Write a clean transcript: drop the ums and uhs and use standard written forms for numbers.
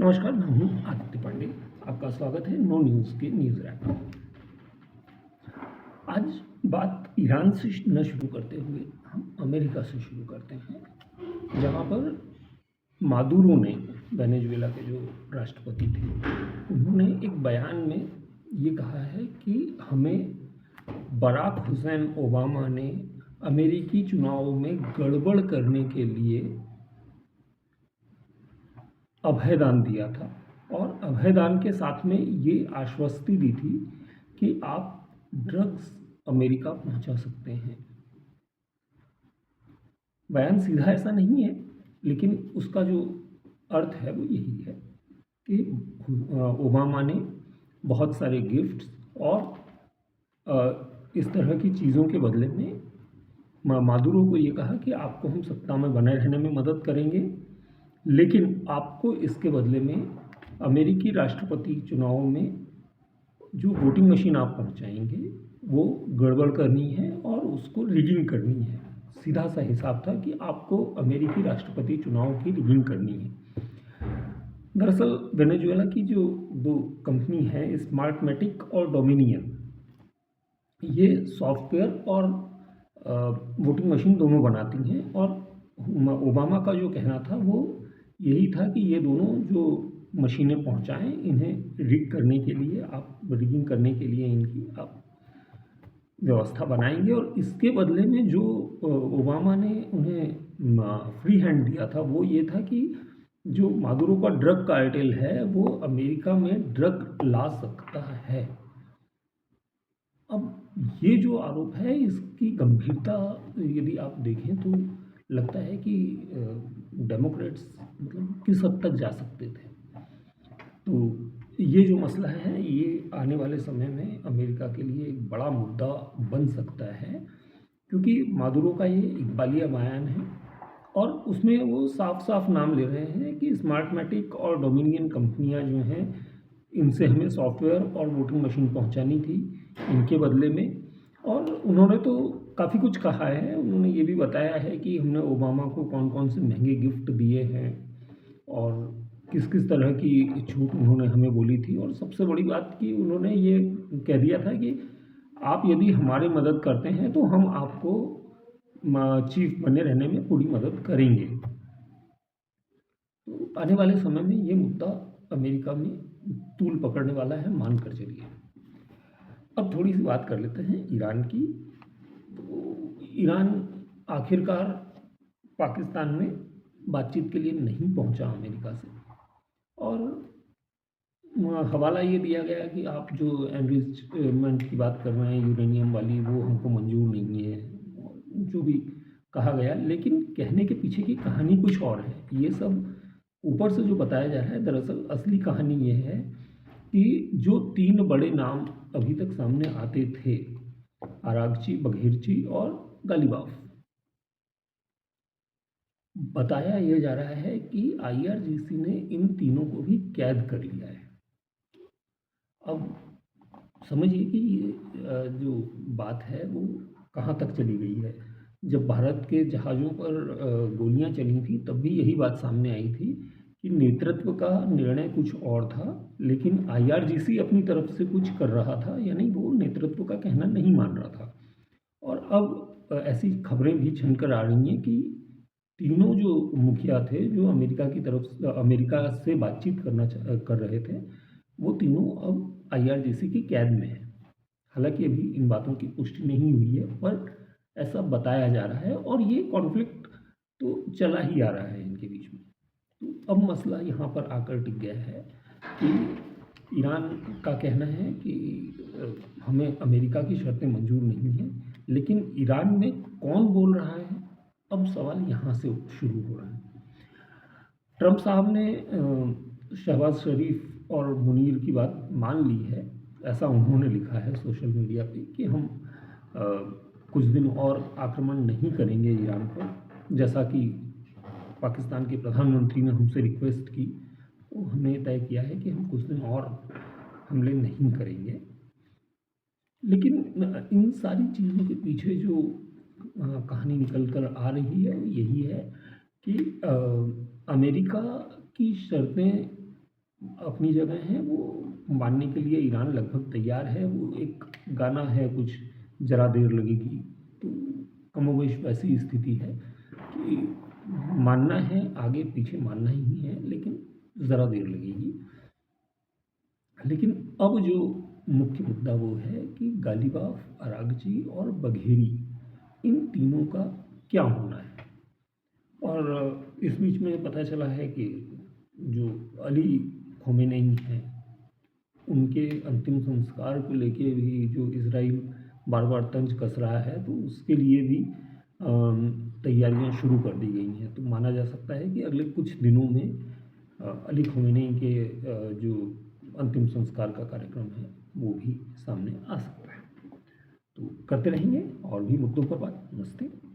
नमस्कार, मैं हूँ आदित्य पांडे। आपका स्वागत है नो न्यूज़ के न्यूज़ रैप में। आज बात ईरान से न शुरू करते हुए हम अमेरिका से शुरू करते हैं, जहाँ पर मादुरो ने, वेनेजुएला के जो राष्ट्रपति थे, उन्होंने एक बयान में ये कहा है कि हमें बराक हुसैन ओबामा ने अमेरिकी चुनावों में गड़बड़ करने के लिए अभयदान दिया था और अभयदान के साथ में ये आश्वस्ति दी थी कि आप ड्रग्स अमेरिका पहुंचा सकते हैं। बयान सीधा ऐसा नहीं है, लेकिन उसका जो अर्थ है वो यही है कि ओबामा ने बहुत सारे गिफ्ट्स और इस तरह की चीज़ों के बदले में मादुरो को ये कहा कि आपको हम सत्ता में बने रहने में मदद करेंगे, लेकिन आपको इसके बदले में अमेरिकी राष्ट्रपति चुनावों में जो वोटिंग मशीन आप पहुंचाएंगे वो गड़बड़ करनी है और उसको रिगिंग करनी है। सीधा सा हिसाब था कि आपको अमेरिकी राष्ट्रपति चुनाव की रिगिंग करनी है। दरअसल वेनेजुएला की जो दो कंपनी है, स्मार्टमेटिक और डोमिनियन, ये सॉफ्टवेयर और वोटिंग मशीन दोनों बनाती हैं और ओबामा का जो कहना था वो यही था कि ये दोनों जो मशीनें पहुंचाएं, इन्हें रिग करने के लिए, आप रिगिंग करने के लिए इनकी आप व्यवस्था बनाएंगे और इसके बदले में जो ओबामा ने उन्हें फ्री हैंड दिया था वो ये था कि जो मादुरो का ड्रग कार्टेल है वो अमेरिका में ड्रग ला सकता है। अब ये जो आरोप है इसकी गंभीरता यदि आप देखें तो लगता है कि डेमोक्रेट्स मतलब किस हद तक जा सकते थे। तो ये जो मसला है ये आने वाले समय में अमेरिका के लिए एक बड़ा मुद्दा बन सकता है, क्योंकि मादुरो का ये इकबालिया बयान है और उसमें वो साफ साफ नाम ले रहे हैं कि स्मार्टमेटिक और डोमिनियन कंपनियां जो हैं, इनसे हमें सॉफ्टवेयर और वोटिंग मशीन पहुंचानी थी इनके बदले में। और उन्होंने तो काफ़ी कुछ कहा है, उन्होंने ये भी बताया है कि हमने ओबामा को कौन कौन से महंगे गिफ्ट दिए हैं और किस किस तरह की छूट उन्होंने हमें बोली थी। और सबसे बड़ी बात कि उन्होंने ये कह दिया था कि आप यदि हमारी मदद करते हैं तो हम आपको चीफ बने रहने में पूरी मदद करेंगे। तो आने वाले समय में ये मुद्दा अमेरिका में तूल पकड़ने वाला है, मान कर चलिए। अब थोड़ी सी बात कर लेते हैं ईरान की। तो ईरान आखिरकार पाकिस्तान में बातचीत के लिए नहीं पहुंचा अमेरिका से, और हवाला ये दिया गया कि आप जो एनरिचमेंट की बात कर रहे हैं यूरेनियम वाली, वो हमको मंजूर नहीं है, जो भी कहा गया। लेकिन कहने के पीछे की कहानी कुछ और है। ये सब ऊपर से जो बताया जा रहा है, दरअसल असली कहानी ये है कि जो तीन बड़े नाम अभी तक सामने आते थे, आरागची, बघेरची और गालिबाफ, बताया यह जा रहा है कि आईआरजीसी ने इन तीनों को भी कैद कर लिया है। अब समझिए कि ये जो बात है वो कहाँ तक चली गई है। जब भारत के जहाज़ों पर गोलियां चली थी तब भी यही बात सामने आई थी कि नेतृत्व का निर्णय कुछ और था, लेकिन आईआरजीसी अपनी तरफ से कुछ कर रहा था, यानी वो नेतृत्व का कहना नहीं मान रहा था। और अब ऐसी खबरें भी छनकर आ रही हैं कि तीनों जो मुखिया थे, जो अमेरिका से बातचीत कर रहे थे, वो तीनों अब आईआरजीसी की कैद में है। हालांकि अभी इन बातों की पुष्टि नहीं हुई है, पर ऐसा बताया जा रहा है और ये कॉन्फ्लिक्ट तो चला ही आ रहा है इनके बीच में। तो अब मसला यहाँ पर आकर टिक गया है कि ईरान का कहना है कि हमें अमेरिका की शर्तें मंजूर नहीं हैं, लेकिन ईरान में कौन बोल रहा है, अब सवाल यहाँ से शुरू हो रहा है। ट्रंप साहब ने शहबाज शरीफ और मुनीर की बात मान ली है, ऐसा उन्होंने लिखा है सोशल मीडिया पे कि हम कुछ दिन और आक्रमण नहीं करेंगे ईरान पर, जैसा कि पाकिस्तान के प्रधानमंत्री ने हमसे रिक्वेस्ट की, तो हमने तय किया है कि हम कुछ दिन और हमले नहीं करेंगे। लेकिन इन सारी चीज़ों के पीछे जो कहानी निकल कर आ रही है वो यही है कि अमेरिका की शर्तें अपनी जगह हैं, वो मानने के लिए ईरान लगभग तैयार है। वो एक गाना है कुछ, ज़रा देर लगेगी, तो कमोबेश वैसी स्थिति है कि मानना है, आगे पीछे मानना ही है, लेकिन ज़रा देर लगेगी। लेकिन अब जो मुख्य मुद्दा वो है कि गालिबाफ, अरागची और बघेरी, इन तीनों का क्या होना है। और इस बीच में पता चला है कि जो अली ख़ोमेनी हैं, उनके अंतिम संस्कार को लेके भी जो इज़राइल बार-बार तंज कस रहा है, तो उसके लिए भी तैयारियां शुरू कर दी गई हैं। तो माना जा सकता है कि अगले कुछ दिनों में अली ख़ोमेनी के जो अंतिम संस्कार का कार्यक्रम है, वो भी सामने आ सकता है। तो करते रहेंगे और भी मुद्दों पर बात। नमस्ते।